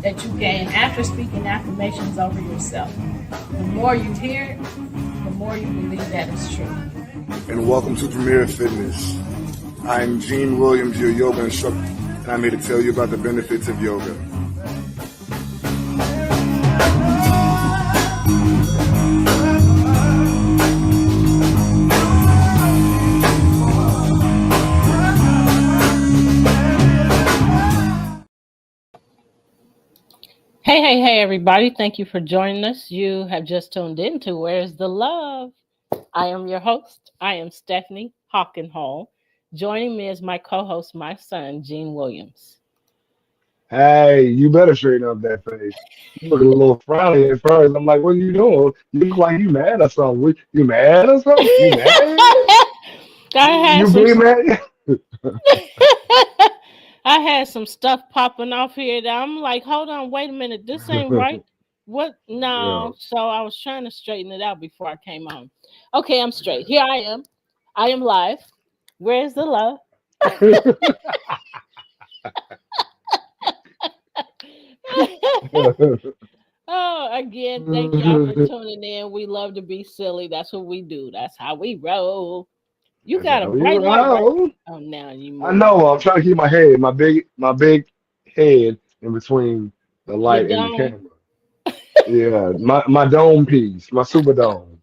that you gain after speaking affirmations over yourself. The more you hear it, the more you believe that it's true. And welcome to Premier Fitness. I'm Gene Williams, your yoga instructor, and I'm here to tell you about the benefits of yoga. Hey, everybody. Thank you for joining us. You have just tuned in to Where's the Love? I am your host. I am Stephanie Hawkenhall. Joining me is my co-host, my son, Gene Williams. Hey, you better straighten up that face. You look a little frowny at first. I'm like, what are you doing? You look like you mad or something. You mad or something? You mad? You be mad? I had some stuff popping off here that I'm like, hold on, wait a minute. This ain't right. What? No. Yeah. So I was trying to straighten it out before I came on. Okay, I'm straight. Here I am. I am live. Where's the love? Oh, again, thank y'all for tuning in. We love to be silly. That's what we do. That's how we roll. You got a bright light, right? Oh, now you move. I know. I'm trying to keep my big head in between the light and the camera. Yeah, my dome piece, my super dome.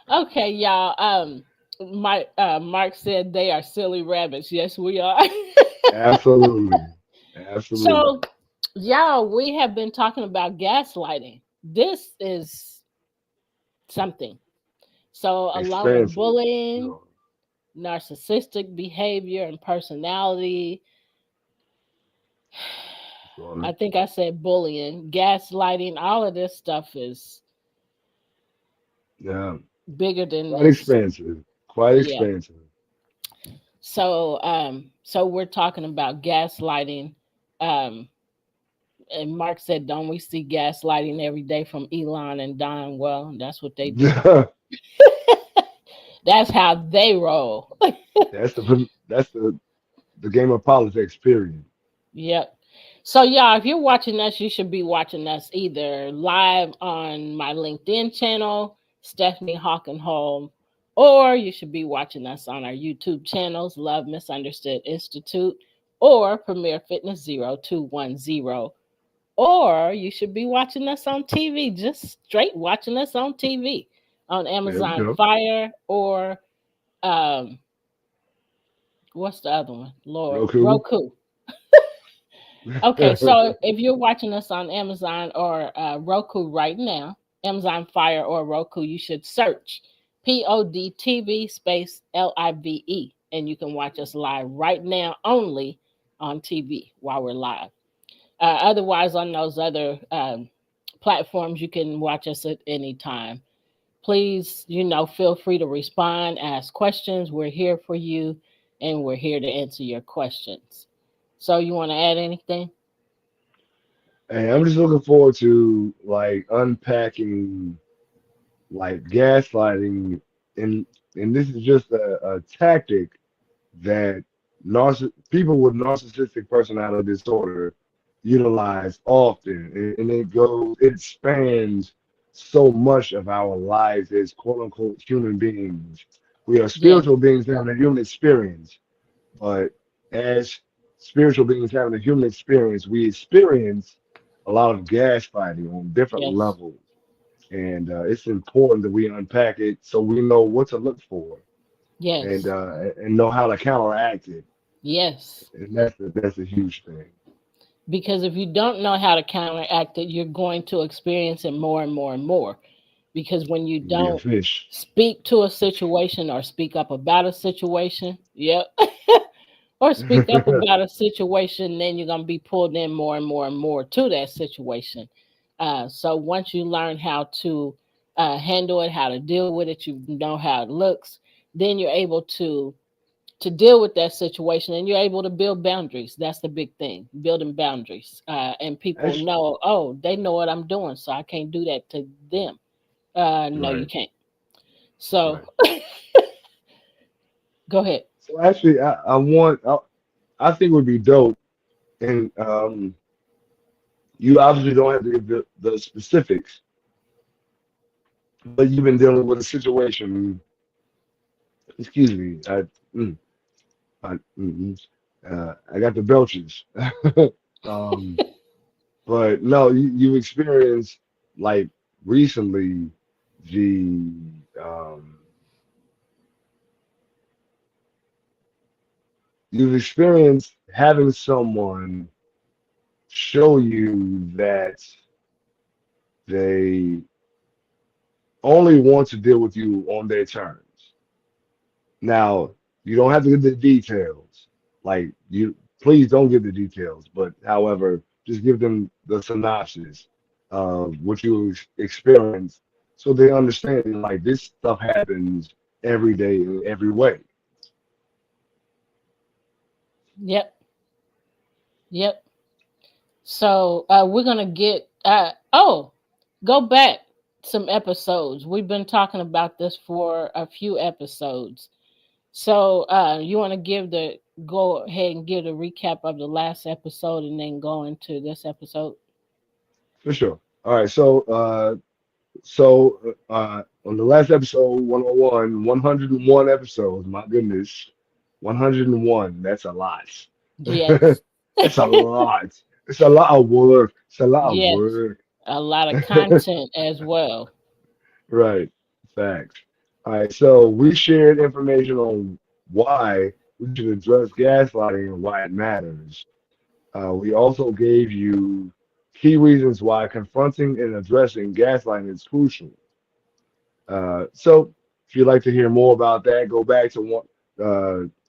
Okay, y'all. Mark said they are silly rabbits. Yes, we are. Absolutely. So, y'all, we have been talking about gaslighting. This is something. So, along with bullying, narcissistic behavior and personality, I think I said bullying, gaslighting, all of this stuff is bigger than quite expensive. So we're talking about gaslighting. And Mark said, don't we see gaslighting every day from Elon and Don? Well, that's what they do. That's how they roll. That's the game of politics, period. Yep. So, y'all, if you're watching us, you should be watching us either live on my LinkedIn channel, Stephanie Hawkenholm, or you should be watching us on our YouTube channels, Love Misunderstood Institute, or Premier Fitness 0210, or you should be watching us on TV, just straight watching us on TV, on Amazon Fire, or what's the other one? Lord, Roku. Okay, so if you're watching us on Amazon or Roku right now, Amazon Fire or Roku, you should search PODTV space LIVE, and you can watch us live right now only on TV while we're live. Otherwise, on those other platforms, you can watch us at any time. Please, feel free to respond, ask questions. We're here for you, and we're here to answer your questions. So you want to add anything? Hey, I'm just looking forward to unpacking gaslighting, and this is just a tactic that people with narcissistic personality disorder utilize often, and it spans so much of our lives as quote unquote human beings. We are spiritual beings having a human experience, but as spiritual beings having a human experience, we experience a lot of gaslighting on different levels. And it's important that we unpack it so we know what to look for. Yes. And know how to counteract it. Yes. And that's a huge thing. Because if you don't know how to counteract it, you're going to experience it more and more and more. Because when you don't speak to a situation or speak up about a situation, or speak up about a situation, then you're going to be pulled in more and more and more to that situation. So once you learn how to handle it, how to deal with it, you know how it looks, then you're able to deal with that situation, and you're able to build boundaries. That's the big thing, building boundaries. And people know, oh, they know what I'm doing, so I can't do that to them. No, you can't. So go ahead. So actually, I think it would be dope And you obviously don't have to give the specifics, but you've been dealing with a situation. Excuse me. Mm, I, mm, I got the belches. um, but no, you experienced like recently the um, you've experienced having someone show you that they only want to deal with you on their terms. Now, you don't have to give the details. Like you, please don't give the details. But however, just give them the synopsis of what you experience, so they understand that like this stuff happens every day in every way. Yep. Yep. So we're gonna get go back some episodes. We've been talking about this for a few episodes. So you want to go ahead and give a recap of the last episode and then go into this episode? For sure. All right. So on the last episode, 101, 101 episodes. My goodness, 101. That's a lot. Yes. It's a lot. It's a lot of work. It's a lot of Yes. work. A lot of content as well. Right. Facts. All right. So we shared information on why we should address gaslighting and why it matters. We also gave you key reasons why confronting and addressing gaslighting is crucial. So if you'd like to hear more about that, go back to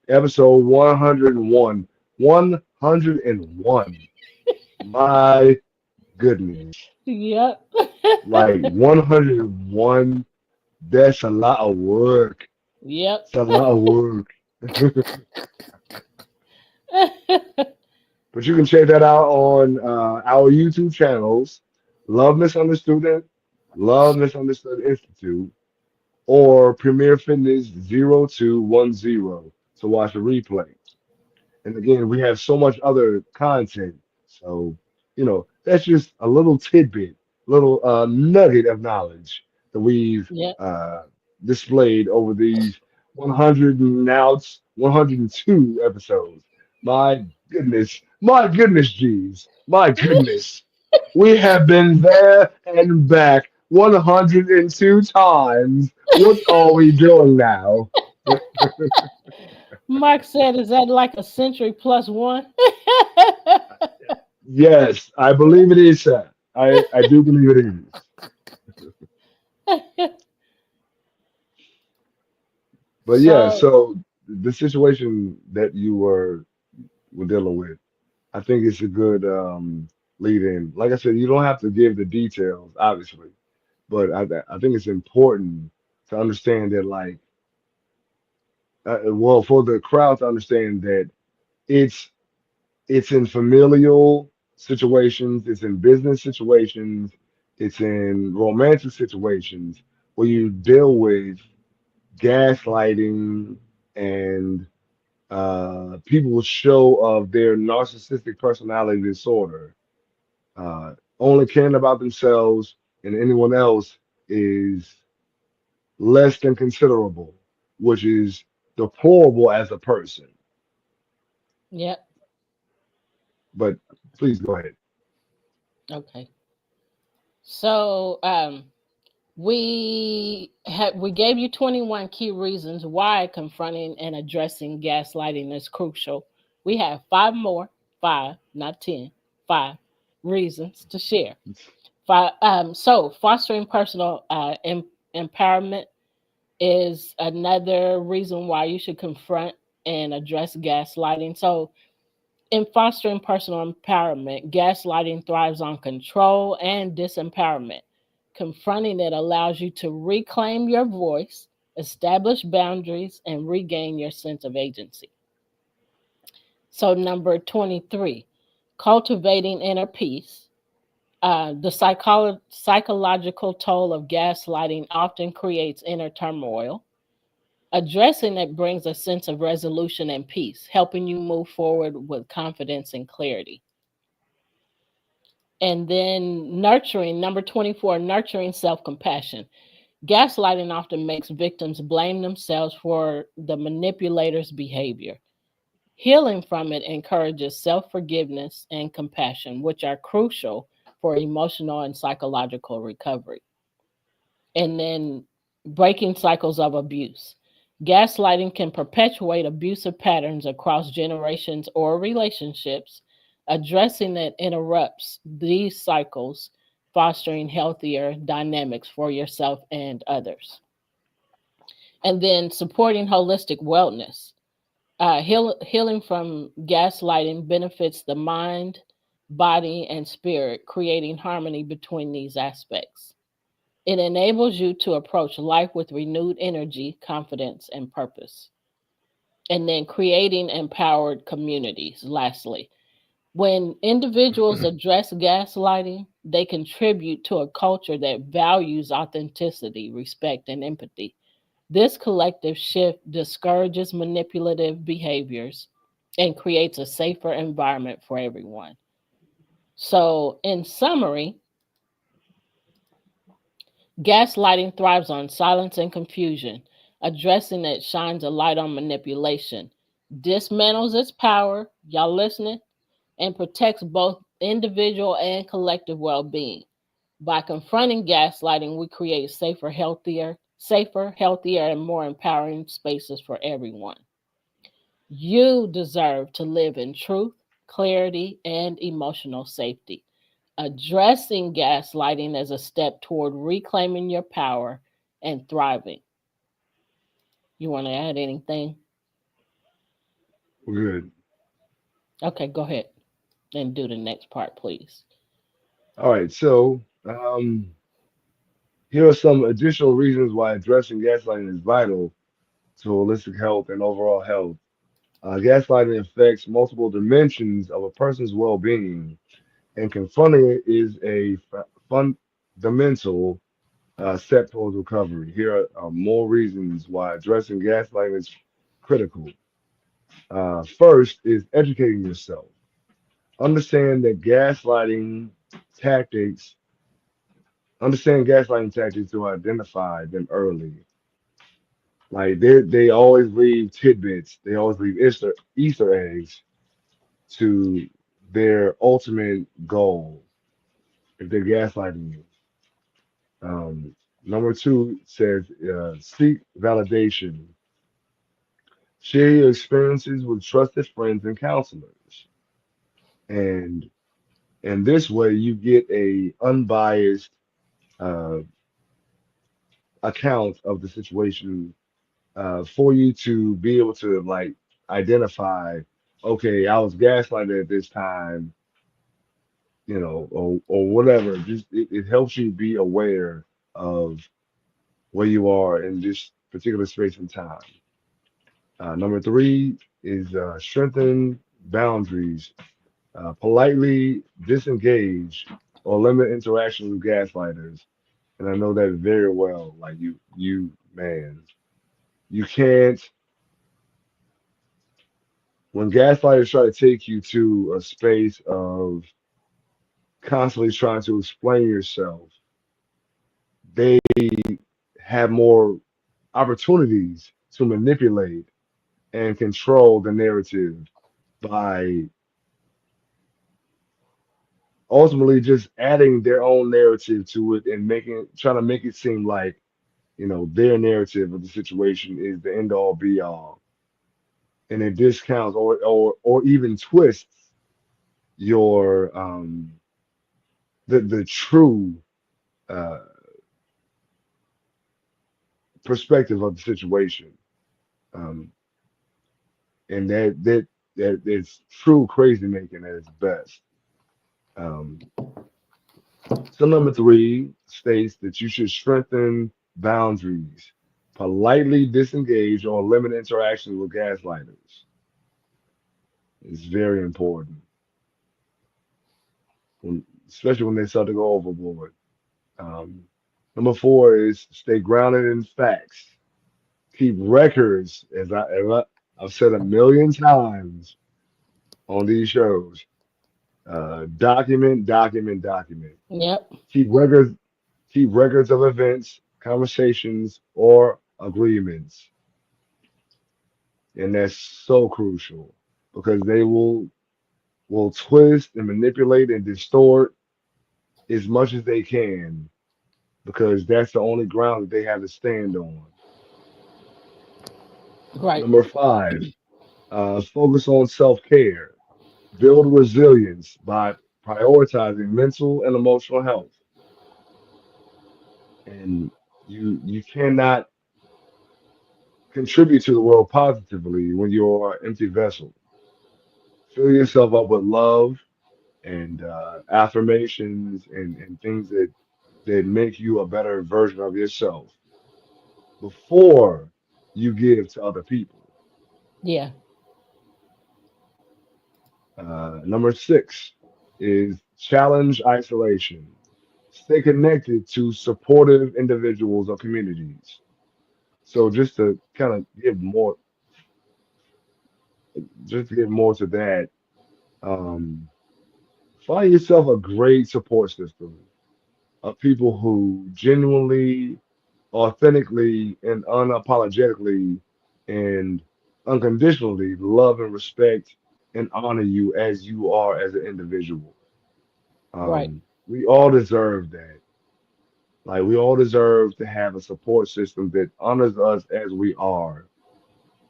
episode 101. 101. My goodness. Yep. Like 101, that's a lot of work. Yep. It's a lot of work. But you can check that out on our YouTube channels, Love Misunderstood, Love Misunderstood Institute, or Premier Fitness 0210 to watch a replay. And again, we have so much other content. So, that's just a little tidbit, little nugget of knowledge that we've Yep. displayed over these 100 and now it's 102 episodes. My goodness, geez, my goodness. We have been there and back 102 times. What are we doing now? Mark said, "Is that like a century plus one?" Yes, I believe it is, sir. I do believe it is. But yeah, So, so the situation that you were dealing with, I think it's a good lead in. Like I said, you don't have to give the details, obviously, but I think it's important to understand that, like, well, for the crowd to understand that it's it's in familial situations, it's in business situations, it's in romantic situations where you deal with gaslighting and people's show of their narcissistic personality disorder, only caring about themselves and anyone else is less than considerable, which is deplorable as a person. yep. But please go ahead. Okay. So, we gave you 21 key reasons why confronting and addressing gaslighting is crucial. We have five more, five, not 10, five reasons to share. So fostering personal empowerment is another reason why you should confront and address gaslighting. So in fostering personal empowerment, gaslighting thrives on control and disempowerment. Confronting it allows you to reclaim your voice, establish boundaries, and regain your sense of agency. So, number 23, cultivating inner peace. The psychological toll of gaslighting often creates inner turmoil. Addressing it brings a sense of resolution and peace, helping you move forward with confidence and clarity. And then nurturing, number 24, nurturing self compassion. Gaslighting often makes victims blame themselves for the manipulator's behavior. Healing from it encourages self forgiveness and compassion, which are crucial for emotional and psychological recovery. And then breaking cycles of abuse. Gaslighting can perpetuate abusive patterns across generations or relationships. Addressing it interrupts these cycles, fostering healthier dynamics for yourself and others. And then supporting holistic wellness. Healing from gaslighting benefits the mind, body, and spirit, creating harmony between these aspects. It enables you to approach life with renewed energy, confidence, and purpose. And then creating empowered communities, lastly. When individuals address gaslighting, they contribute to a culture that values authenticity, respect, and empathy. This collective shift discourages manipulative behaviors and creates a safer environment for everyone. So, in summary, gaslighting thrives on silence and confusion. Addressing it shines a light on manipulation, dismantles its power, y'all listening, and protects both individual and collective well being. By confronting gaslighting, we create safer, healthier, and more empowering spaces for everyone. You deserve to live in truth, clarity, and emotional safety. Addressing gaslighting as a step toward reclaiming your power and thriving. You want to add anything? Good. Okay, go ahead and do the next part, please. All right. So here are some additional reasons why addressing gaslighting is vital to holistic health and overall health. Gaslighting affects multiple dimensions of a person's well-being, and confronting it is a fundamental step towards recovery. Here are more reasons why addressing gaslighting is critical. First is educating yourself. Understand that tactics, understand gaslighting tactics to identify them early. Like they always leave tidbits, they always leave Easter eggs to their ultimate goal if they're gaslighting you. Number two says seek validation. Share your experiences with trusted friends and counselors. And and this way you get a unbiased uh, account of the situation for you to be able to like identify, okay, I was gaslighted at this time, or whatever. Just it helps you be aware of where you are in this particular space and time. Number three is strengthen boundaries. Politely disengage or limit interaction with gaslighters. And I know that very well. Like man, you can't, when gaslighters try to take you to a space of constantly trying to explain yourself, they have more opportunities to manipulate and control the narrative by ultimately just adding their own narrative to it and trying to make it seem like their narrative of the situation is the end all be all, and it discounts or even twists your the true uh perspective of the situation, um and that it's true crazy making at its best. um so number three states that you should strengthen boundaries, politely disengage or limit interactions with gaslighters. It's very important, especially when they start to go overboard. Um, Number four is stay grounded in facts. keep records, I've said a million times on these shows. Document, document, document. Yep. Keep records, keep records of events, conversations, or agreements, and that's so crucial because they will twist and manipulate and distort as much as they can because that's the only ground that they have to stand on. Right. Number five, focus on self-care. Build resilience by prioritizing mental and emotional health. And you cannot contribute to the world positively when you're an empty vessel. Fill yourself up with love and affirmations and things that make you a better version of yourself before you give to other people. Yeah. Number six is challenge isolation. Stay connected to supportive individuals or communities. So just to give more to that, um, find yourself a great support system of people who genuinely, authentically, and unapologetically and unconditionally love and respect and honor you as you are as an individual. Right. We all deserve that. Like we all deserve to have a support system that honors us as we are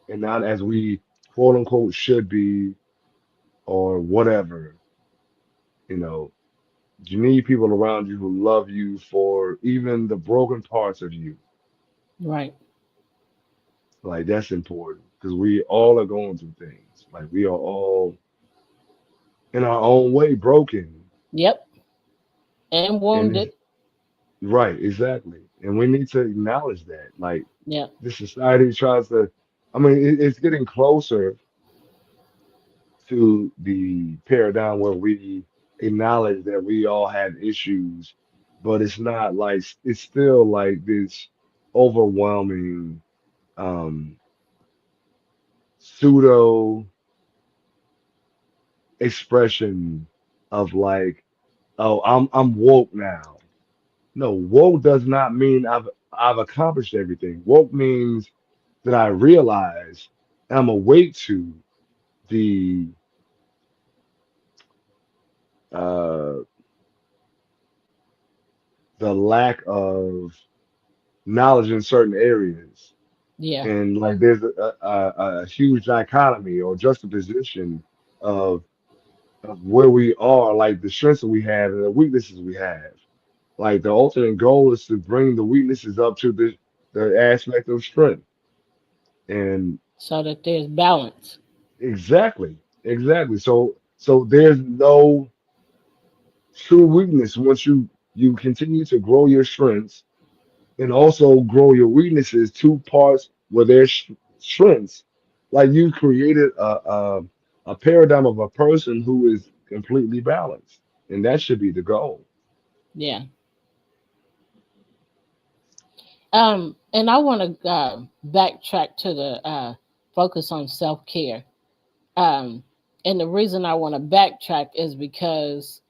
and not as we quote unquote should be or whatever. You know, you need people around you who love you for even the broken parts of you. Right. Like that's important because we all are going through things. Like we are all in our own way broken. Yep. And And wounded. it's right, exactly. And we need to acknowledge that. Like Yep. the society tries to, I mean, it's getting closer to the paradigm where we acknowledge that we all have issues, but it's not like it's still like this overwhelming um pseudo expression of like, oh, I'm woke now. No, woke does not mean I've accomplished everything. Woke means that I realize and I'm awake to the uh the lack of knowledge in certain areas. Yeah. And like there's a huge dichotomy or juxtaposition of where we are, like the strengths that we have and the weaknesses we have. Like the ultimate goal is to bring the weaknesses up to the aspect of strength. And So that there's balance. exactly, exactly. So there's no true weakness once you continue to grow your strengths and also grow your weaknesses, two parts where there's strengths. Like you created a paradigm of a person who is completely balanced, and that should be the goal. Yeah. And I want to backtrack to the focus on self care. Um, and the reason I want to backtrack is because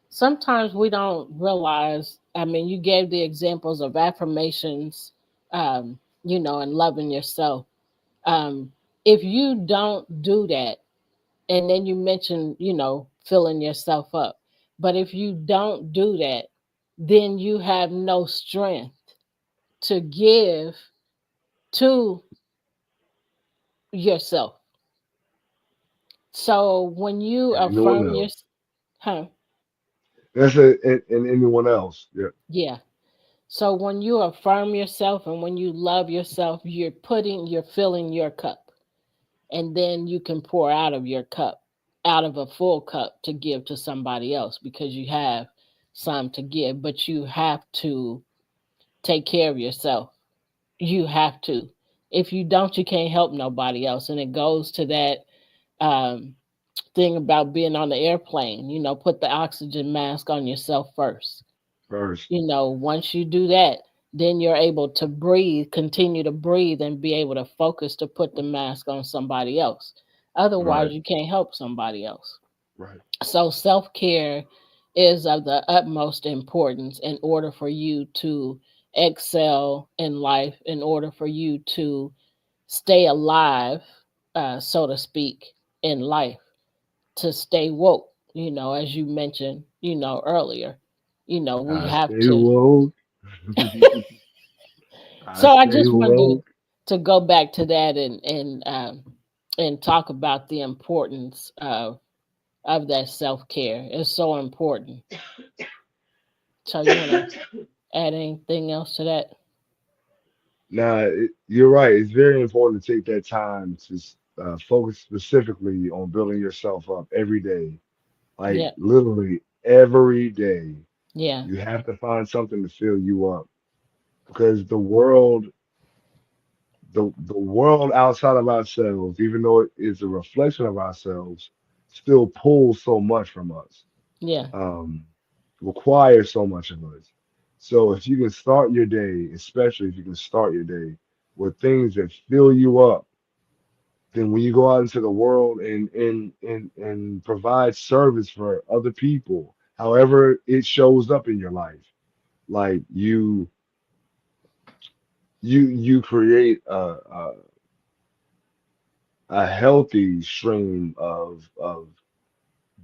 sometimes we don't realize. I mean, you gave the examples of affirmations, and loving yourself. Um, if you don't do that, and then you mentioned, filling yourself up, but if you don't do that, then you have no strength to give to yourself. So when you And anyone affirm your, else. huh, That's it, and anyone else. Yeah, yeah. So when you affirm yourself and when you love yourself, you're filling your cup, and then you can pour out of your cup, out of a full cup to give to somebody else because you have some to give, but you have to take care of yourself. You have to. If you don't, you can't help nobody else. And it goes to that um, thing about being on the airplane, put the oxygen mask on yourself first. first. Once you do that, then you're able to breathe, continue to breathe, and be able to focus to put the mask on somebody else. Otherwise, Right. you can't help somebody else. Right. So, self care is of the utmost importance in order for you to excel in life, in order for you to stay alive, so to speak, in life, to stay woke, as you mentioned, earlier. We I have stay to. woke. I So I stay just wanted woke. to go back to that and talk about the importance of that self care. It's so important. So you want to add anything else to that? Now, you're right. It's very important to take that time to focus specifically on building yourself up every day. Like Yeah, literally every day, yeah, you have to find something to fill you up because the world outside of ourselves, even though it is a reflection of ourselves, still pulls so much from us, yeah, um, requires so much of us. So if you can start your day, especially if you can start your day with things that fill you up, then when you go out into the world and provide service for other people, however it shows up in your life, like you create a healthy stream of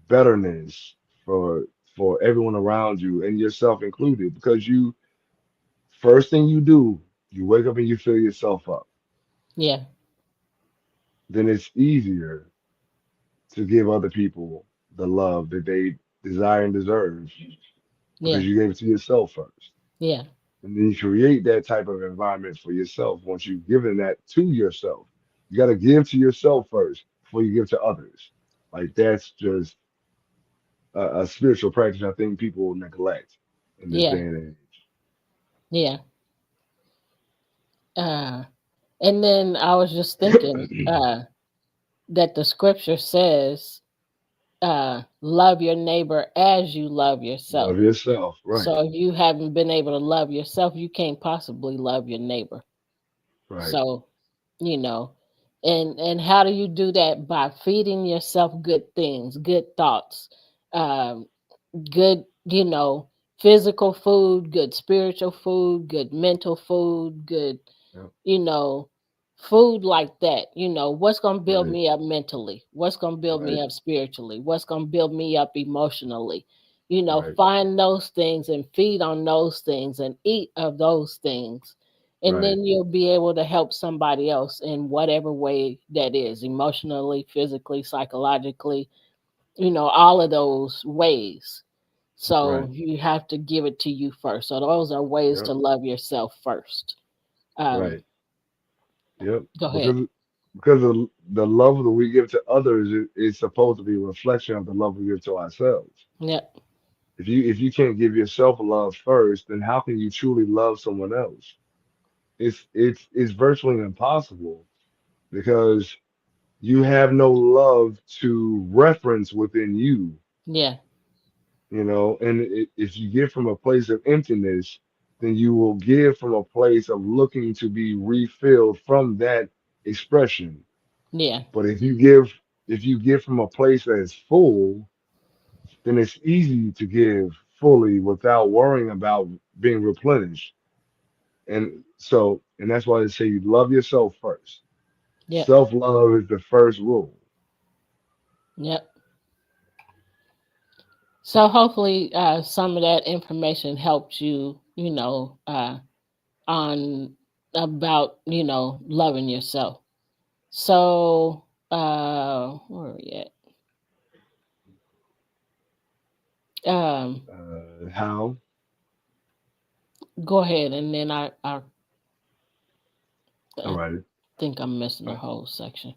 betterness for for everyone around you and yourself included, because you first thing you do, you wake up and you fill yourself up. yeah, Then it's easier to give other people the love that they desire and deserve yeah, because you gave it to yourself first. yeah, And then you create that type of environment for yourself once you've given that to yourself. You got to give to yourself first before you give to others. Like that's just a spiritual practice I think people neglect in this day yeah, and yeah. Uh, and then I was just thinking age. that the scripture says, love your neighbor as you love yourself. Love yourself, right, So if you haven't been able to love yourself, you can't possibly love your neighbor. right, So, you know, and how do you do that? By feeding yourself good things, good thoughts, um, good, physical food, good spiritual food, good mental food, good, yep, you know, food like that. What's going to build right, me up mentally? What's going to build right, me up spiritually? What's going to build me up emotionally? right, Find those things and feed on those things and eat of those things. And right, then you'll be able to help somebody else in whatever way that is, emotionally, physically, psychologically, all of those ways. So right, you have to give it to you first. So those are ways yep, to love yourself first. Um, right, yep. Go ahead. Because the love that we give to others is supposed to be a reflection of the love we give to ourselves. Yep. If you can't give yourself love first, then how can you truly love someone else? It's virtually impossible because you have no love to reference within you, Yeah. and if you give from a place of emptiness, then you will give from a place of looking to be refilled from that expression. Yeah. But if you give from a place that is full, then it's easy to give fully without worrying about being replenished. And that's why they say you love yourself first. Yep. Self-love is the first rule. Yep. So hopefully, some of that information helped you, on about, loving yourself. So, where are we at? How? Go ahead, and then All I right. think I'm missing a whole section.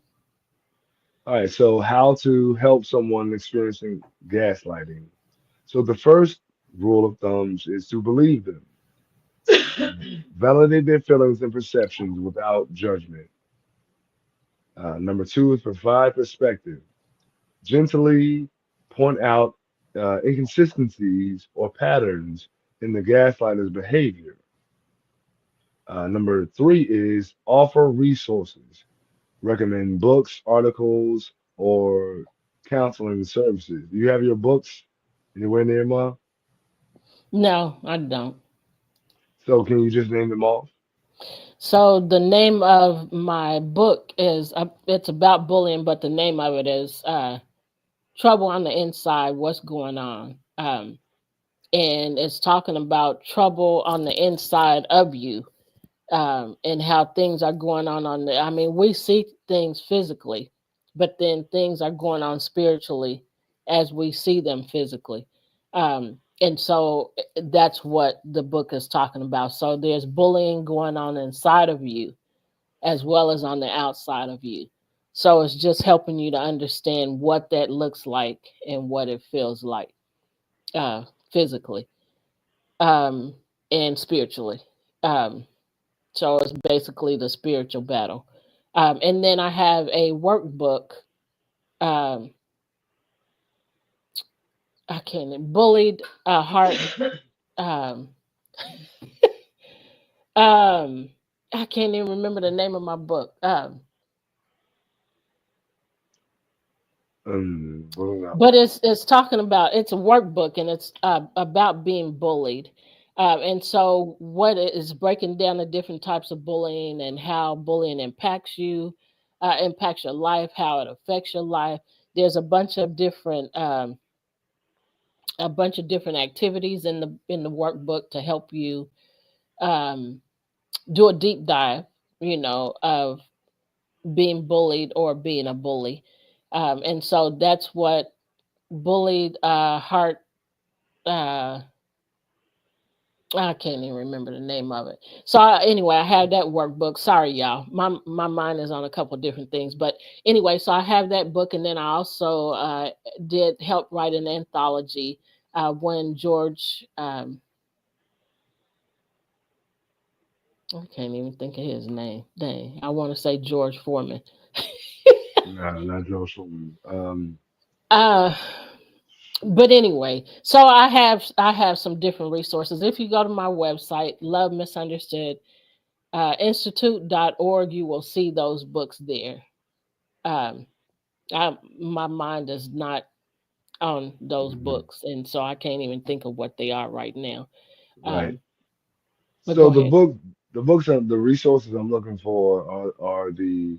All right, so how to help someone experiencing gaslighting. So the first rule of thumbs is to believe them. Validate their feelings and perceptions without judgment. Number two is provide perspective. Gently point out inconsistencies or patterns in the gaslighter's behavior. Number three is offer resources. Recommend books, articles, or counseling services. Do you have your books anywhere near, Ma? No, I don't. So can you just name them off? So the name of my book is it's about bullying, but the name of it is Trouble on the Inside, What's Going On. And it's talking about trouble on the inside of you, and how things are going on the, I mean, we see things physically, but then things are going on spiritually as we see them physically. And so that's what the book is talking about. So there's bullying going on inside of you as well as on the outside of you. So it's just helping you to understand what that looks like and what it feels like, uh, physically, um, and spiritually. Um, so it's basically the spiritual battle. And then I have a workbook. Um, I can't bullied heart. Um, um, I can't even remember the name of my book. Well, But it's talking about, it's a workbook, and it's about being bullied. And so what it is breaking down the different types of bullying and how bullying impacts you, impacts your life, how it affects your life. There's a bunch of different activities in the workbook to help you um, do a deep dive, of being bullied or being a bully. And so that's what bullied heart. Uh, I can't even remember the name of it. So anyway, I have that workbook. Sorry, y'all. My mind is on a couple different things, but anyway, so I have that book, and then I also did help write an anthology when George. I can't even think of his name. Dang, I want to say George Foreman. no, not Joe Schulman. Uh, but anyway, so I have some different resources. If you go to my website, Love Misunderstood institute.org, you will see those books there. Um, my mind is not on those Mhm. books, and so I can't even think of what they are right now. Right. Um, but So go ahead. the books, are the resources I'm looking for are the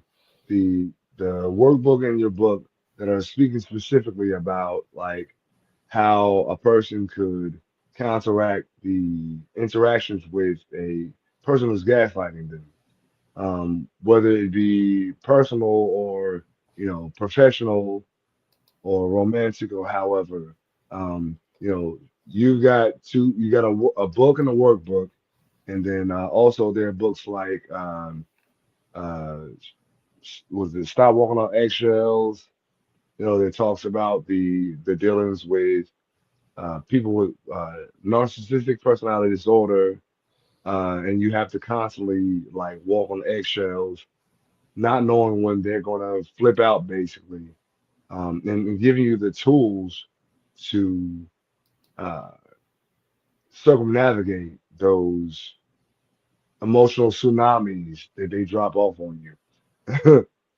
the workbook in your book that are speaking specifically about like how a person could counteract the interactions with a person who's gaslighting them, whether it be personal or professional or romantic or however. You got a book and a workbook, and then also there are books like uh, was it Stop Walking on Eggshells? That talks about the dealings with people with narcissistic personality disorder, and you have to constantly like walk on eggshells, not knowing when they're gonna flip out, basically, and giving you the tools to uh, circumnavigate those emotional tsunamis that they drop off on you.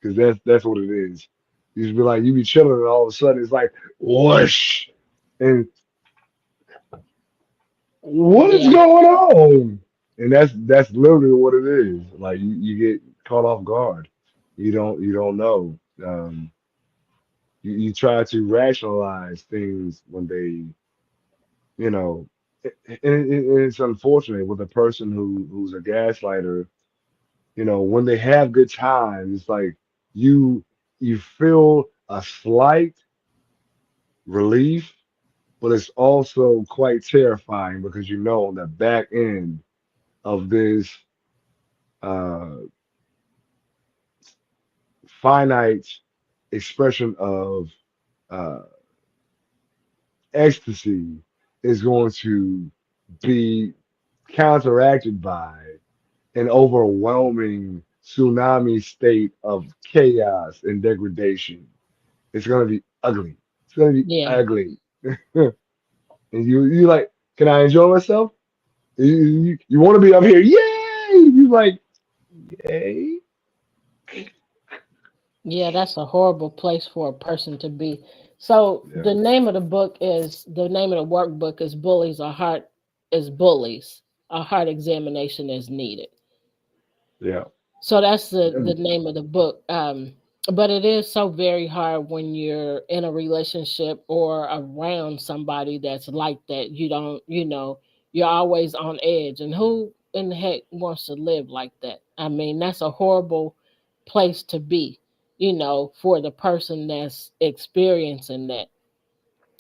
Because that's what it is. You just be like, you be chilling, and all of a sudden it's like whoosh, and what is Yeah, going on? And that's literally what it is. Like you get caught off guard. You don't know. You try to rationalize things when they, you know, and it's unfortunate with a person who's a gaslighter. When they have good times, it's like you you feel a slight relief, but it's also quite terrifying because on the back end of this uh, finite expression of uh, ecstasy is going to be counteracted by an overwhelming tsunami state of chaos and degradation. It's going to be ugly. It's going to be yeah. ugly. And you like, can I enjoy myself? You want to be up here, yay! He's like, hey, Yeah, that's a horrible place for a person to be. So yeah, the name of the book is the name of the workbook is Bullies Are Heart is Bullies. A heart examination is needed. yeah, So that's the them- name of the book. But it is so very hard when you're in a relationship or around somebody that's like that. You don't, you're always on edge. And who in the heck wants to live like that? I mean, that's a horrible place to be, for the person that's experiencing that.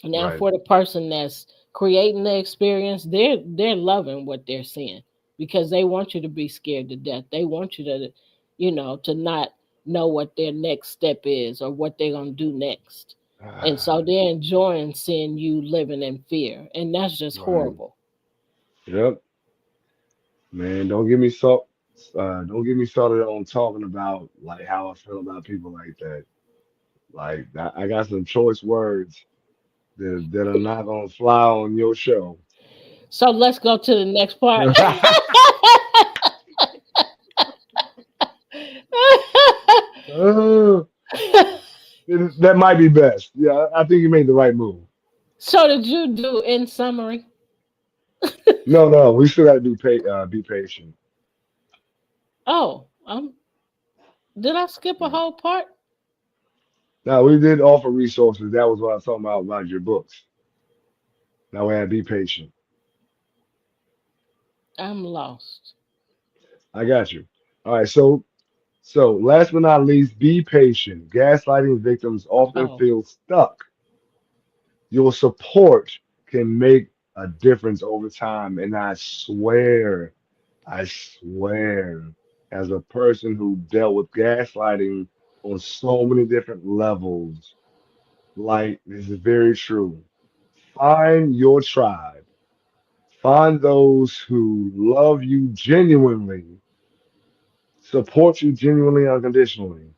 Now, right, for the person that's creating the experience, they're loving what they're seeing because they want you to be scared to death. They want you to, to not know what their next step is or what they're gonna do next. And so they're enjoying seeing you living in fear, and that's just right, horrible. yep, man. Don't get me started on talking about like how I feel about people like that. Like I got some choice words that are not gonna fly on your show. So let's go to the next part. Uh, that might be best. Yeah, I think you made the right move. So did you do in summary? No, no, we still got to be patient. Oh, did I skip a Yeah. whole part? Now we did offer resources. That was what I was talking about your books. Now we have to be patient. I'm lost. I got you. All right. So last but not least, be patient. Gaslighting victims often Oh, feel stuck. Your support can make a difference over time, and I swear, as a person who dealt with gaslighting on so many different levels, like this is very true. Find your tribe. Find those who love you genuinely, support you genuinely, unconditionally,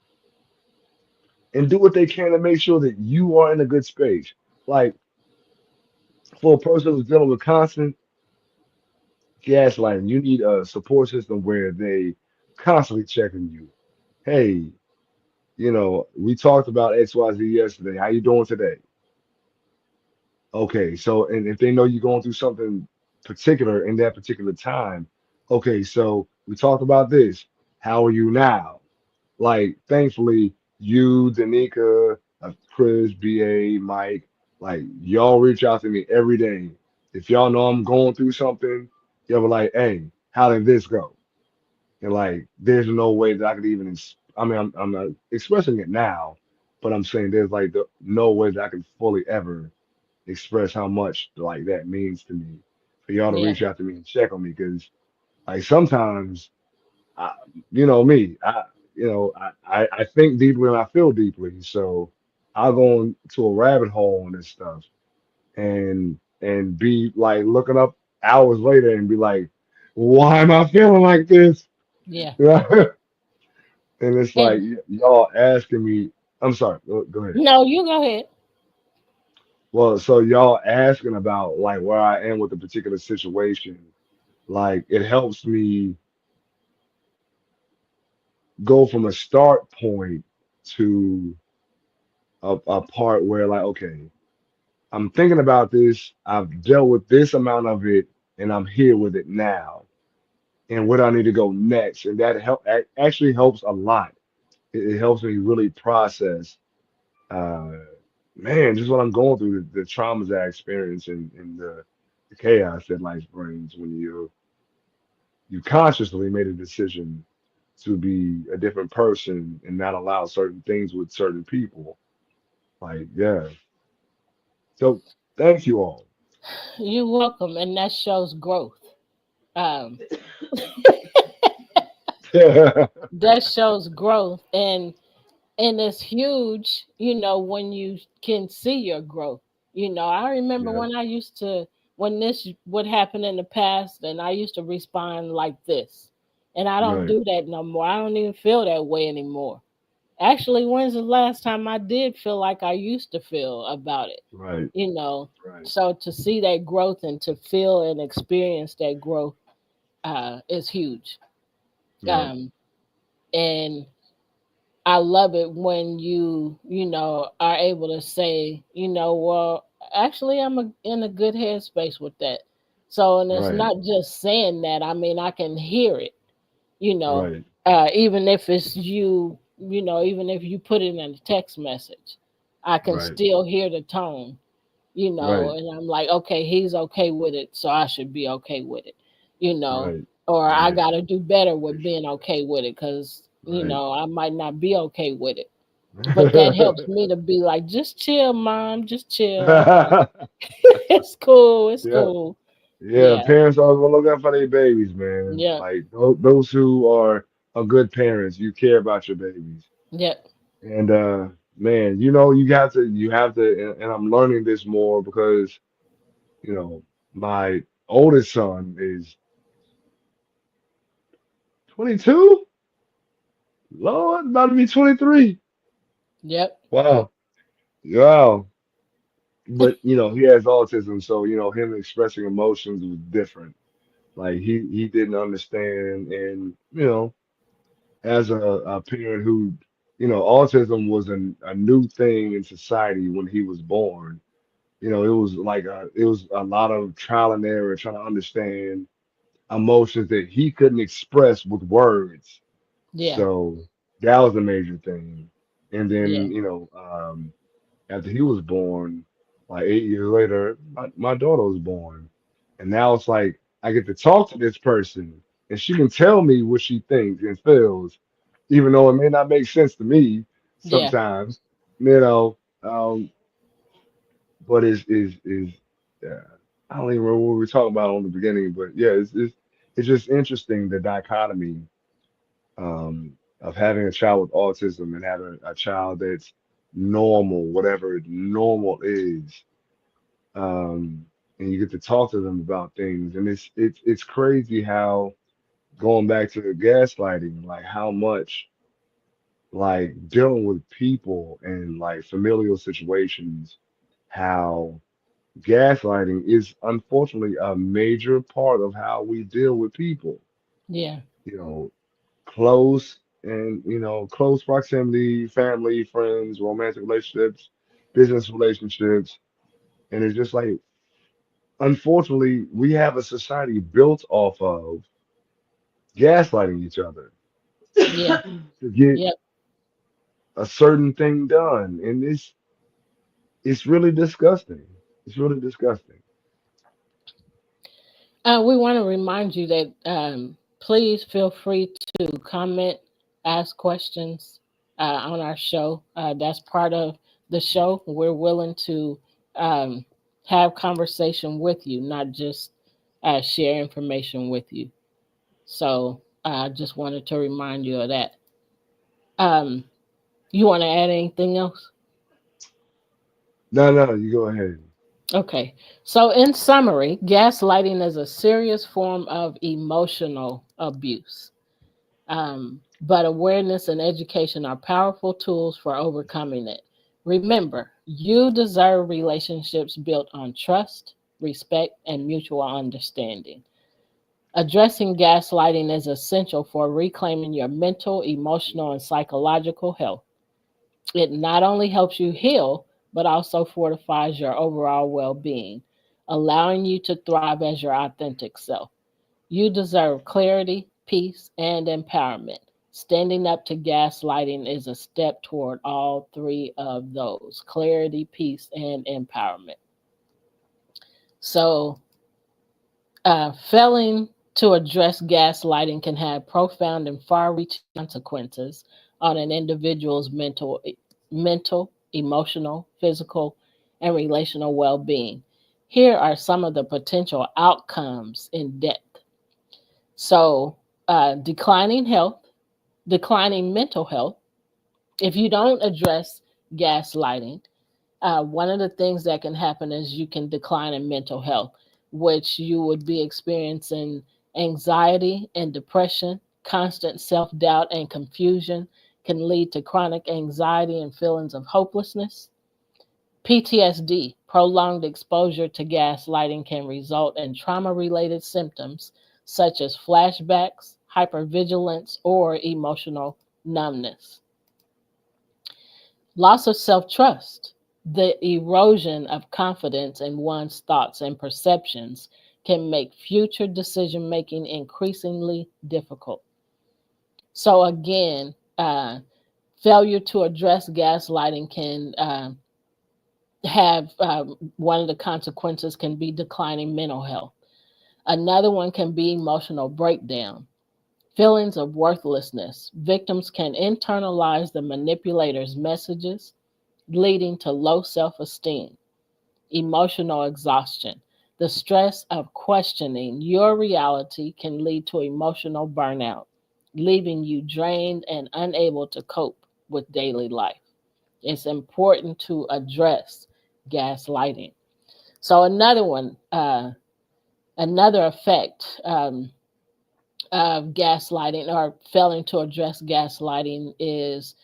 and do what they can to make sure that you are in a good space. Like for a person who's dealing with constant gaslighting, you need a support system where they constantly checking you. Hey, we talked about XYZ yesterday. How you doing today? Okay, so and if they know you're going through something particular in that particular time, okay, so we talked about this. How are you now? Like, thankfully, you, Danica, Chris, BA, Mike, like y'all reach out to me every day. If y'all know I'm going through something, y'all be like, hey, how did this go? And like, there's no way that I could even, I mean, I'm not expressing it now, but I'm saying there's like no way that I can fully ever express how much like that means to me for y'all to yeah, reach out to me and check on me because like sometimes I, me I think deeply and I feel deeply, so I'll go into a rabbit hole on this stuff and be like looking up hours later and be like, why am I feeling like this? yeah. And it's like And y'all asking me, I'm sorry, go ahead. no, you go ahead. Well, so y'all asking about like where I am with a particular situation, like it helps me go from a start point to a part where like, okay, I'm thinking about this, I've dealt with this amount of it, and I'm here with it now. And where do I need to go next? And that actually helps a lot. It helps me really process, uh, man, just what I'm going through, the traumas that I experience and the chaos that life brings when you consciously made a decision to be a different person and not allow certain things with certain people. Like, yeah. So thank you all. You're welcome, and that shows growth. Um, that shows growth, and it's huge. When you can see your growth. I remember Yeah, when I used to when this would happen in the past, and I used to respond like this, and I don't right, do that no more. I don't even feel that way anymore. Actually, when's the last time I did feel like I used to feel about it? right, You know, right. so to see that growth and to feel and experience that growth is huge. Right. Um, and I love it when you know, are able to say, well, actually, in a good headspace with that. So, and it's Right. not just saying that. I mean, I can hear it, you know, Right. even if it's you, even if you put it in a text message, I can Right. still hear the tone, Right. and I'm like, okay, he's okay with it, so I should be okay with it, you know, Right. or I Right. got to do better with being okay with it because, Right. I might not be okay with it. But that helps me to be like, just chill, mom, just chill. It's cool. It's Yeah. cool. Yeah. Yeah. Parents always want to look out for their babies, man. Yeah. Like those who are good parents, you care about your babies. Yeah. And man, you have to, and I'm learning this more because my oldest son is 22. Lord, about to be 23. Yep. Wow. Wow. But he has autism, so him expressing emotions was different. Like he didn't understand, and as a parent who, autism was a new thing in society when he was born. It was like it was a lot of trial and error trying to understand emotions that he couldn't express with words. Yeah. So that was a major thing. And Yeah. then, after he was born, like 8 years later, my daughter was born. And now it's like I get to talk to this person and she can tell me what she thinks and feels, even though it may not make sense to me Yeah. sometimes, you know. But is I don't even remember what we were talking about on the beginning, but yeah, it's just interesting the dichotomy of having a child with autism and having a child that's normal, whatever normal is. And you get to talk to them about things, and it's crazy how going back to the gaslighting, like how much like dealing with people and like familial situations, how gaslighting is unfortunately a major part of how we deal with people. Yeah. You know, close and close proximity, family, friends, romantic relationships, business relationships, and it's just like unfortunately we have a society built off of gaslighting each other Yeah. to get Yep. a certain thing done, and it's really disgusting. It's really disgusting. We want to remind you that please feel free to comment, ask questions on our show. That's part of the show. We're willing to um, have conversation with you, not just share information with you. So I just wanted to remind you of that. Um, you want to add anything else? No, no, you go ahead. Okay. So, in summary, gaslighting is a serious form of emotional abuse. But awareness and education are powerful tools for overcoming it. Remember, you deserve relationships built on trust, respect, and mutual understanding. Addressing gaslighting is essential for reclaiming your mental, emotional, and psychological health. It not only helps you heal, but also fortifies your overall well being, allowing you to thrive as your authentic self. You deserve clarity, peace, and empowerment. Standing up to gaslighting is a step toward all three of those: clarity, peace, and empowerment. So, failing to address gaslighting can have profound and far reaching consequences on an individual's mental, emotional, physical, and relational well being. Here are some of the potential outcomes in depth. So, declining health, declining mental health. If you don't address gaslighting, one of the things that can happen is you can decline in mental health, which you would be experiencing anxiety and depression, constant self doubt and confusion can lead to chronic anxiety and feelings of hopelessness. PTSD, prolonged exposure to gaslighting, can result in trauma related symptoms such as flashbacks, hypervigilance, or emotional numbness. Loss of self trust. The erosion of confidence in one's thoughts and perceptions can make future decision making increasingly difficult. So, again, failure to address gaslighting can have one of the consequences can be declining mental health. Another one can be emotional breakdown. Feelings of worthlessness. Victims can internalize the manipulator's messages, leading to low self esteem. Emotional exhaustion. The stress of questioning your reality can lead to emotional burnout, leaving you drained and unable to cope with daily life. It's important to address gaslighting. So, another effect of gaslighting or failing to address gaslighting is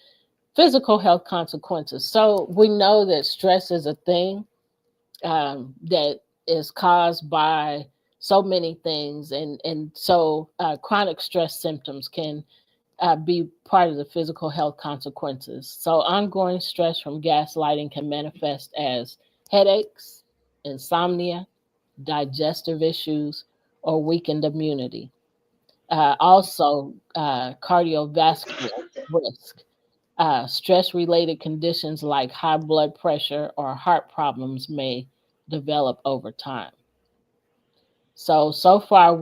physical health consequences. So we know that stress is a thing that is caused by so many things, and so chronic stress symptoms can be part of the physical health consequences. So ongoing stress from gaslighting can manifest as headaches, insomnia, digestive issues, or weakened immunity. Also, cardiovascular risk. Stress related conditions like high blood pressure or heart problems may develop over time. So far,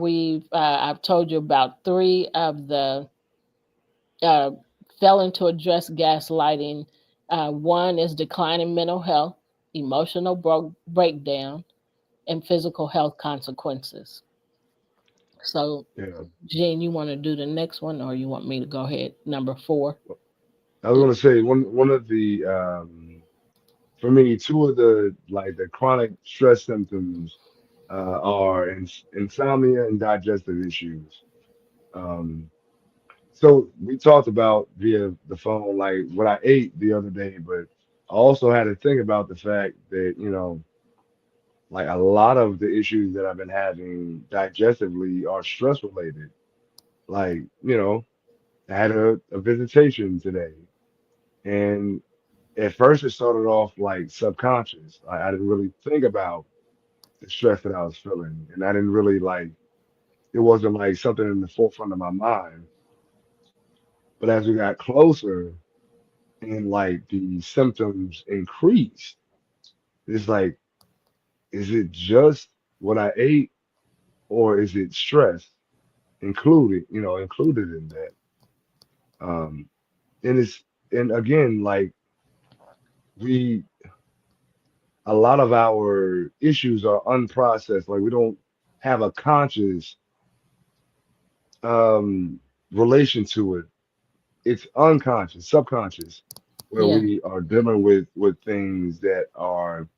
I've told you about three of the uh, failing to address gaslighting. One is declining mental health, emotional breakdown, and physical health consequences. So, Yeah. Jean, you want to do the next one, or you want me to go ahead? Number four. I was gonna say one of the for me, two of the like the chronic stress symptoms are insomnia and digestive issues. Um, so we talked about via the phone like what I ate the other day, but I also had to think about the fact that, like a lot of the issues that I've been having digestively are stress related. Like, I had a visitation today, and at first it started off like subconscious. I didn't really think about the stress that I was feeling, and I didn't really like it wasn't like something in the forefront of my mind. But as we got closer and like the symptoms increased, it's like, is it just what I ate or is it stress included in that? Um, and it's and again, like we a lot of our issues are unprocessed. Like we don't have a conscious um relation to it. It's unconscious, subconscious, where Yeah, we are dealing with things that are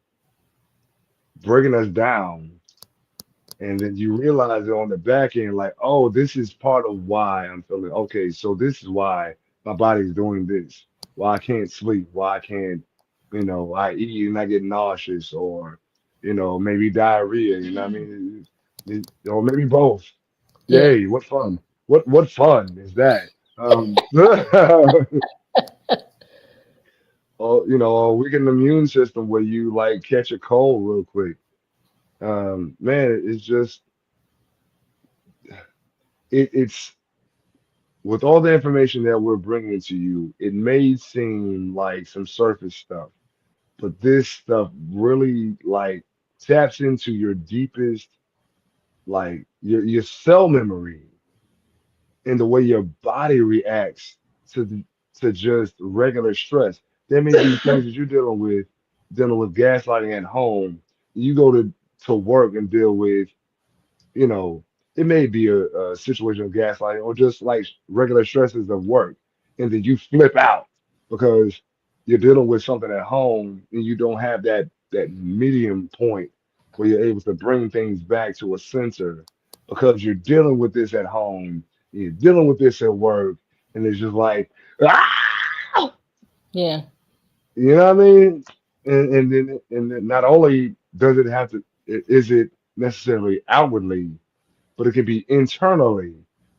bringing us down, and then you realize it on the back end, like, oh, this is part of why I'm feeling okay. So this is why my body's doing this. Why I can't sleep. Why I can't, I eat and I get nauseous, or maybe diarrhea. You know what I mean? Or maybe both. yeah, Yay! What fun! What fun is that? Or a weakened immune system where you like catch a cold real quick. Man, it's just it's with all the information that we're bringing to you, it may seem like some surface stuff, but this stuff really like taps into your deepest, like your cell memory and the way your body reacts to just regular stress. There may be things that you're dealing with gaslighting at home. You go to work and deal with, you know, it may be a situation of gaslighting or just like regular stresses of work, and then you flip out because you're dealing with something at home and you don't have that medium point where you're able to bring things back to a center because you're dealing with this at home, you're dealing with this at work, and it's just like, ah! yeah, You know what I mean? And then not only does it have to, is it necessarily outwardly, but it can be internally.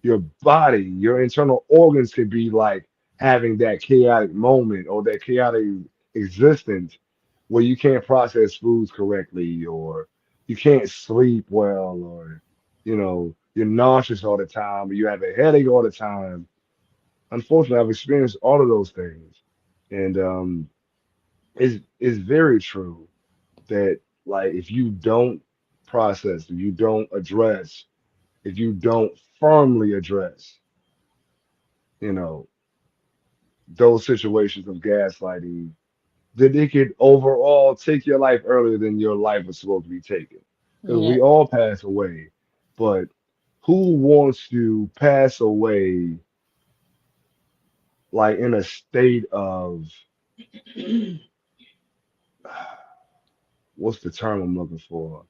your body, your internal organs could be like having that chaotic moment or that chaotic existence where you can't process foods correctly, or you can't sleep well, or you're nauseous all the time, or you have a headache all the time. Unfortunately, I've experienced all of those things, and it's very true that, like, if you don't process, if you don't address, if you don't firmly address, you know, those situations of gaslighting, then it could overall take your life earlier than your life was supposed to be taken. Because Yeah. we all pass away, but who wants to pass away like in a state of what's the term I'm looking for?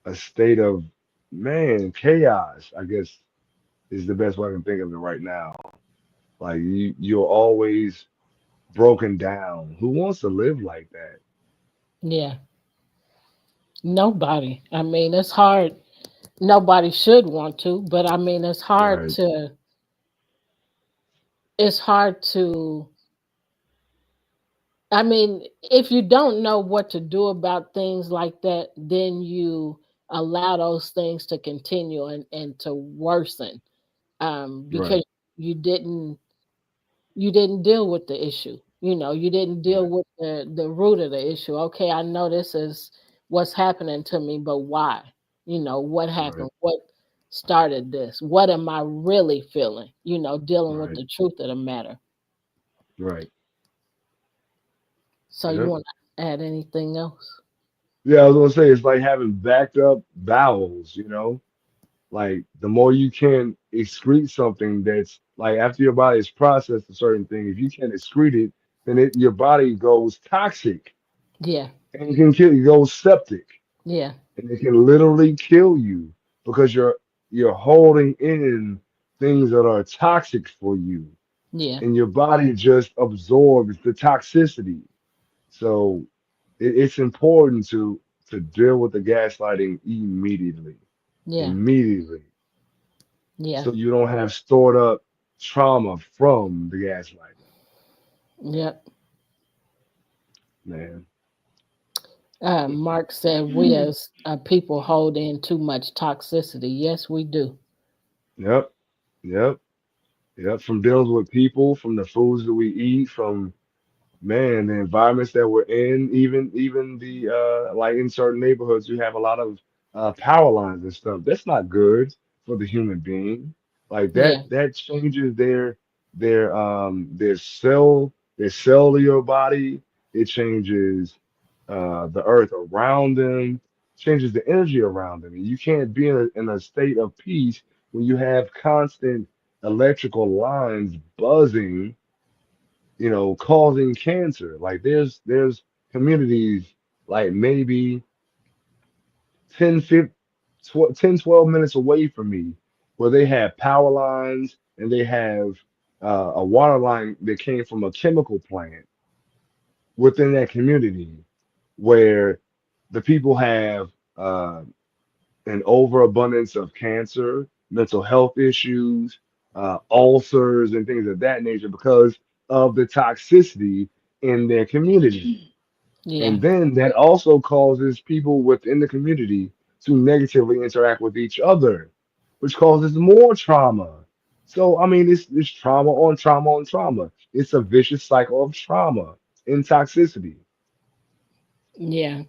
A state of, man, chaos, I guess is the best way I can think of it right now. Like you're always broken down. Who wants to live like that? Yeah. Nobody. I mean, it's hard. Nobody should want to, but I mean, Right, it's hard to, I mean, if you don't know what to do about things like that, then you allow those things to continue and to worsen, because right, you didn't you didn't deal with the issue. You didn't deal right, with the root of the issue. Okay, I know this is what's happening to me, but why? What right, happened? What started this? What am I really feeling? Dealing with right, the truth of the matter. right. So you Yep. want to add anything else? Yeah, I was gonna say it's like having backed up bowels. Like the more you can excrete something that's like after your body has processed a certain thing, if you can't excrete it, then your body goes toxic Yeah, and it can kill you, goes septic, yeah, and it can literally kill you because you're holding in things that are toxic for you, yeah, and your body just absorbs the toxicity. So it's important to deal with the gaslighting immediately, yeah, immediately, yeah, so you don't have stored up trauma from the gaslighting, yep. man. Mark said we as people hold in too much toxicity. Yes, we do. Yep, yep, yep. From dealing with people, from the foods that we eat, from, man, the environments that we're in, even the like in certain neighborhoods, you have a lot of power lines and stuff. That's not good for the human being. Like that Yeah, that changes their cellular body. It changes the earth around them, changes the energy around them. And you can't be in a state of peace when you have constant electrical lines buzzing, causing cancer. Like there's communities like maybe 10, 15, 10, 12 minutes away from me where they have power lines and they have a water line that came from a chemical plant within that community where the people have an overabundance of cancer, mental health issues, ulcers, and things of that nature because of the toxicity in their community. yeah, And then that also causes people within the community to negatively interact with each other, which causes more trauma. So, I mean, it's trauma on trauma on trauma. It's a vicious cycle of trauma and toxicity. yeah.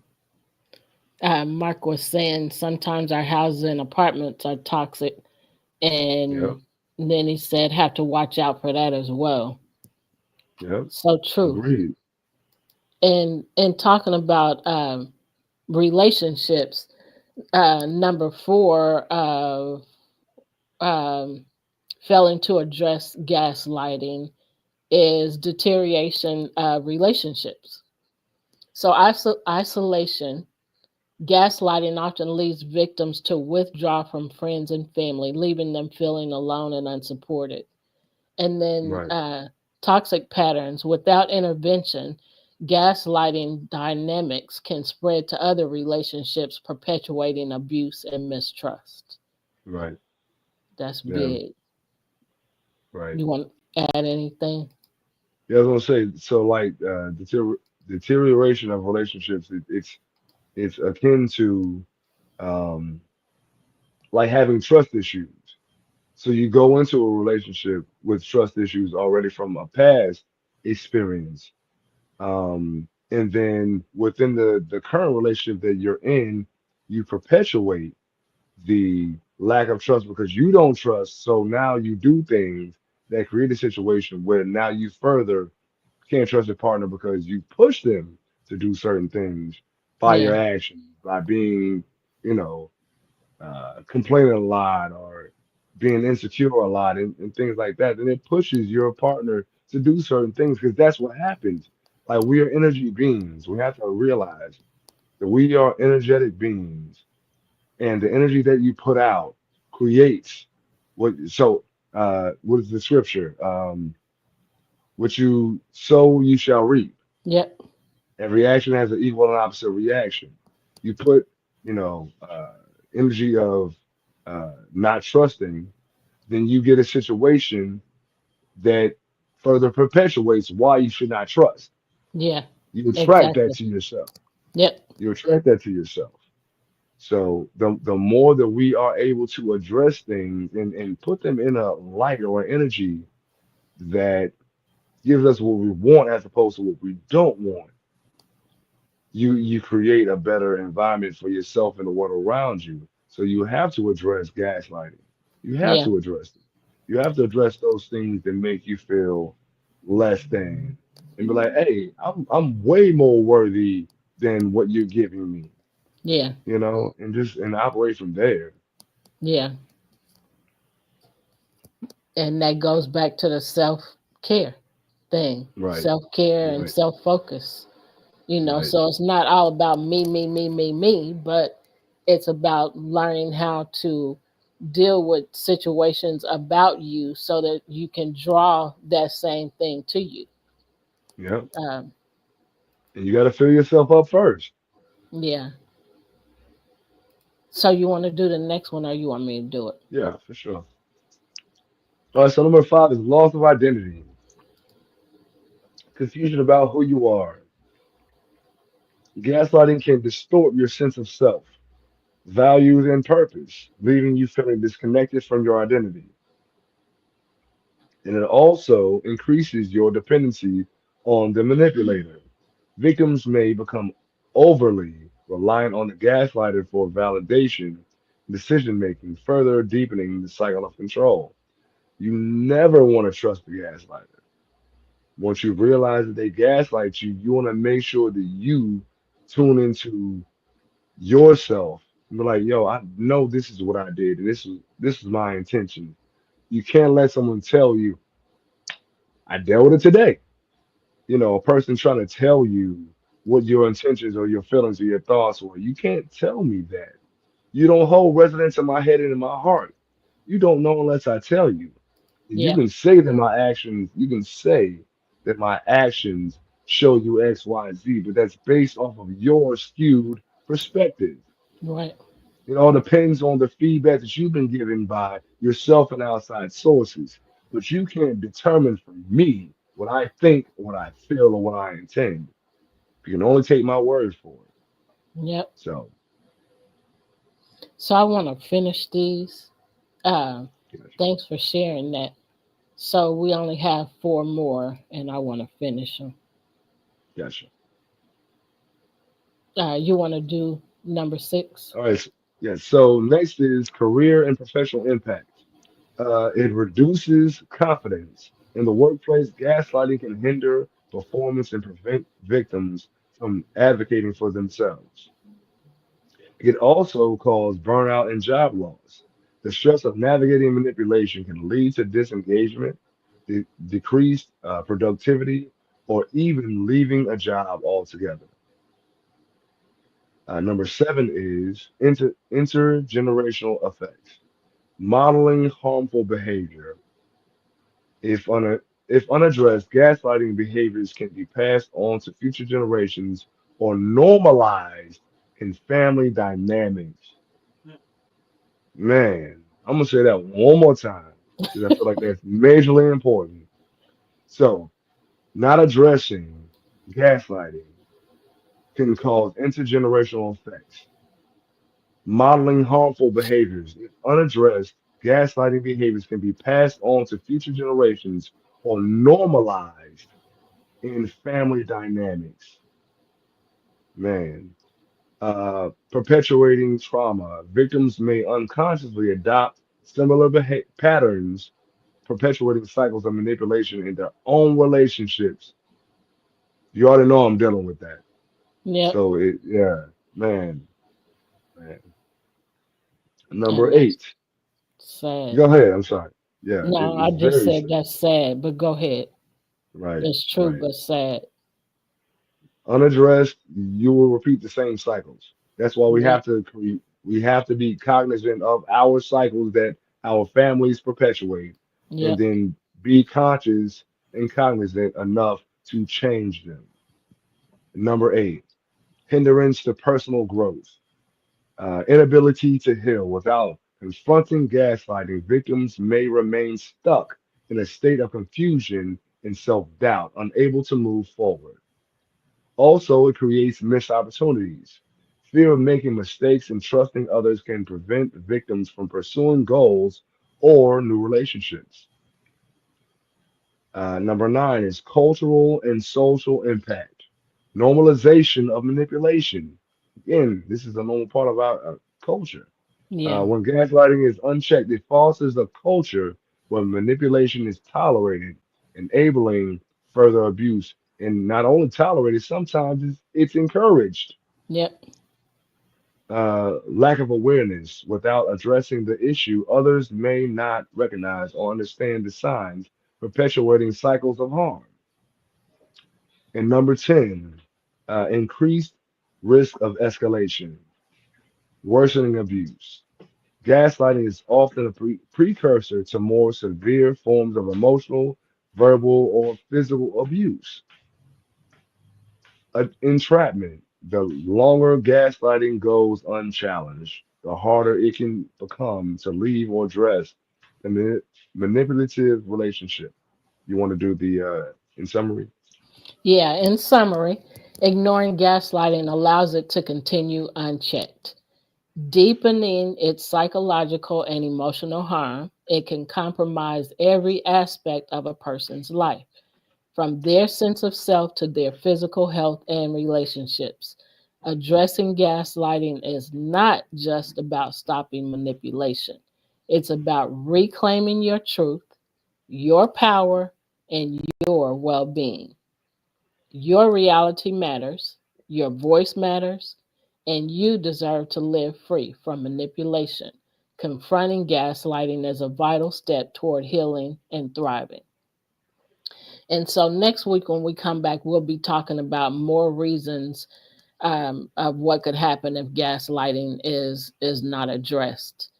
Mark was saying sometimes our houses and apartments are toxic, Yep, and then he said have to watch out for that as well. yep, So true. agreed. And talking about relationships, number four, um, failing to address gaslighting is deterioration of relationships. So isolation, gaslighting often leads victims to withdraw from friends and family, leaving them feeling alone and unsupported. And then Right, toxic patterns without intervention, gaslighting dynamics can spread to other relationships, perpetuating abuse and mistrust. right. That's Yeah, big. right. You want to add anything? Yeah, I was gonna say, so like deterioration of relationships, it's akin to um like having trust issues. So you go into a relationship with trust issues already from a past experience. And then within the current relationship that you're in, you perpetuate the lack of trust because you don't trust. So now you do things that create a situation where now you further can't trust your partner because you push them to do certain things by Yeah, your actions, by being, you know, complaining a lot or being insecure a lot and things like that. And it pushes your partner to do certain things because that's what happens. Like we are energy beings. We have to realize that we are energetic beings, and the energy that you put out creates what. So, what is the scripture? What you sow, you shall reap. yep, Every action has an equal and opposite reaction. You put, energy of not trusting, then you get a situation that further perpetuates why you should not trust. yeah, You attract that exactly. to yourself. Yep, You attract that to yourself. So the more that we are able to address things and put them in a light or energy that gives us what we want as opposed to what we don't want, you create a better environment for yourself and the world around you. So you have to address gaslighting. You have yeah, to address it. You have to address those things that make you feel less than and be like, hey, I'm way more worthy than what you're giving me, yeah, and just and operate from there. yeah. And that goes back to the self care thing, Right, self care and right, self focus. right. So it's not all about me, me, me, me, me, but it's about learning how to deal with situations about you so that you can draw that same thing to you. Yeah. Um, And you got to fill yourself up first. yeah. So you want to do the next one or you want me to do it? Yeah, for sure. All right, so number 5 is loss of identity, confusion about who you are. Gaslighting can distort your sense of self, values, and purpose, leaving you feeling disconnected from your identity. And it also increases your dependency on the manipulator. Victims may become overly reliant on the gaslighter for validation, decision making, further deepening the cycle of control. You never want to trust the gaslighter. Once you realize that they gaslight you, you want to make sure that you tune into yourself and be like, yo, I know this is what I did, and this is my intention. You can't let someone tell you, I dealt with it today. A person trying to tell you what your intentions or your feelings or your thoughts were. You can't tell me that. You don't hold residence in my head and in my heart. You don't know unless I tell you. You Yep. can say that my actions, you can say that my actions show you X, Y, Z, but that's based off of your skewed perspective. Right. It all depends on the feedback that you've been given by yourself and outside sources. But you can't determine for me what I think, what I feel, or what I intend. You can only take my word for it. Yep. So, So I want to finish these. Uh, gotcha. Thanks for sharing that. So we only have four more, and I want to finish them. Gotcha. You want to do number six? All right. Yeah. So next is career and professional impact. It reduces confidence. In the workplace, gaslighting can hinder performance and prevent victims from advocating for themselves. It can also cause burnout and job loss. The stress of navigating manipulation can lead to disengagement, decreased productivity, or even leaving a job altogether. Number 7 is intergenerational effects. Modeling harmful behavior. If, un- if unaddressed, gaslighting behaviors can be passed on to future generations or normalized in family dynamics. Man, I'm gonna say that one more time because I feel like that's majorly important. So, not addressing gaslighting can cause intergenerational effects. Modeling harmful behaviors. If unaddressed, gaslighting behaviors can be passed on to future generations or normalized in family dynamics. Man, perpetuating trauma. Victims may unconsciously adopt similar patterns, perpetuating cycles of manipulation in their own relationships. You already know I'm dealing with that. Yep. So yeah, man, man. Number And that's 8. sad. Go ahead. I'm sorry. Yeah, No, I it's just very said sad. that's sad, but go ahead. Right, It's true, right. but sad. Unaddressed, you will repeat the same cycles. That's why we Yep. have to we have to be cognizant of our cycles that our families perpetuate, and Yep. then be conscious and cognizant enough to change them. Number 8, hindrance to personal growth. Inability to heal. Without confronting gaslighting, victims may remain stuck in a state of confusion and self doubt, unable to move forward. Also, it creates missed opportunities. Fear of making mistakes and trusting others can prevent victims from pursuing goals or new relationships. Number 9 is cultural and social impact. Normalization of manipulation. Again, this is a normal part of our culture. Yeah. When gaslighting is unchecked, it fosters a culture where manipulation is tolerated, enabling further abuse. And not only tolerated, sometimes it's encouraged. Yep. Lack of awareness. Without addressing the issue, others may not recognize or understand the signs, perpetuating cycles of harm. And number 10, increased risk of escalation, worsening abuse. Gaslighting is often a precursor to more severe forms of emotional, verbal, or physical abuse. Entrapment. The longer gaslighting goes unchallenged, the harder it can become to leave or address the manipulative relationship. You want to do the in summary? Yeah. In summary, ignoring gaslighting allows it to continue unchecked, deepening its psychological and emotional harm. It can compromise every aspect of a person's life, from their sense of self to their physical health and relationships. Addressing gaslighting is not just about stopping manipulation, it's about reclaiming your truth, your power, and your well being. Your reality matters, your voice matters, and you deserve to live free from manipulation. Confronting gaslighting is a vital step toward healing and thriving. And so next week, when we come back, we'll be talking about more reasons of what could happen if gaslighting is not addressed.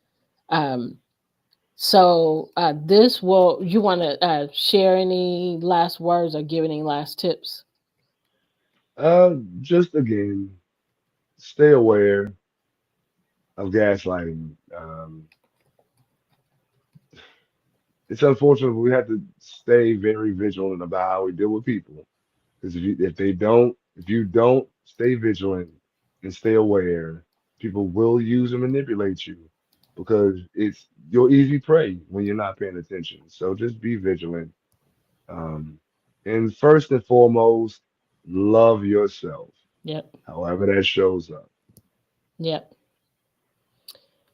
Um, this will, you want to share any last words or give any last tips? Just again, stay aware of gaslighting. It's unfortunate, but we have to stay very vigilant about how we deal with people. Because if you don't stay vigilant and stay aware, people will use and manipulate you because it's your easy prey when you're not paying attention. So just be vigilant. Um, and first and foremost, love yourself, Yep, however that shows up. yep,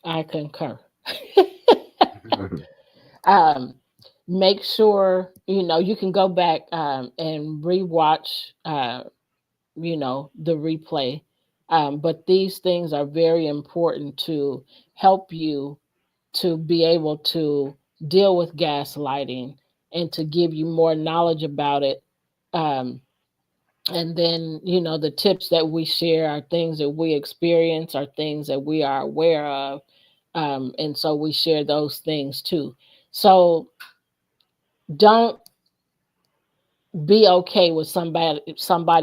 I concur. um, Make sure you can go back and rewatch the replay. But these things are very important to help you to be able to deal with gaslighting and to give you more knowledge about it. Um, and then, the tips that we share are things that we experience, are things that we are aware of. And so we share those things too. So don't be okay with somebody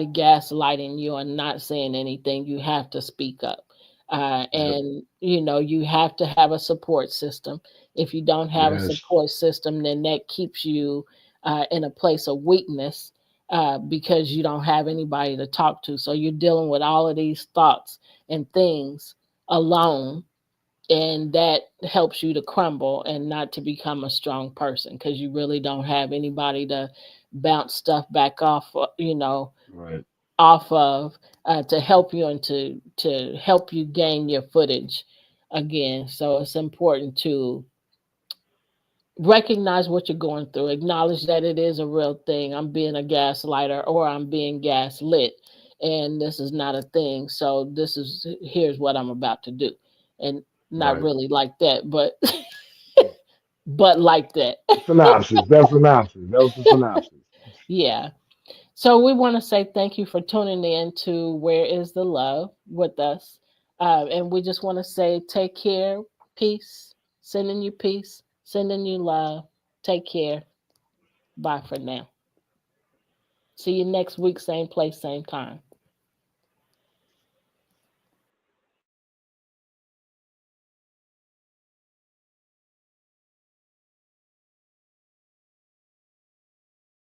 gaslighting you and not saying anything. You have to speak up. And you have to have a support system. If you don't have a support system, then that keeps you in a place of weakness because you don't have anybody to talk to. So you're dealing with all of these thoughts and things alone, and that helps you to crumble and not to become a strong person because you really don't have anybody to bounce stuff back off, Right. off of to help you and to help you gain your footage again. So it's important to recognize what you're going through, acknowledge that it is a real thing. I'm being a gaslighter or I'm being gaslit, and this is not a thing. So here's what I'm about to do. And not Right. really like that, but but like that. Synopsis. That's synopsis. That was the synopsis. Yeah. So we want to say thank you for tuning in to Where is the Love with us. And we just want to say take care, peace, sending you peace, sending you love. Take care. Bye for now. See you next week, same place, same time.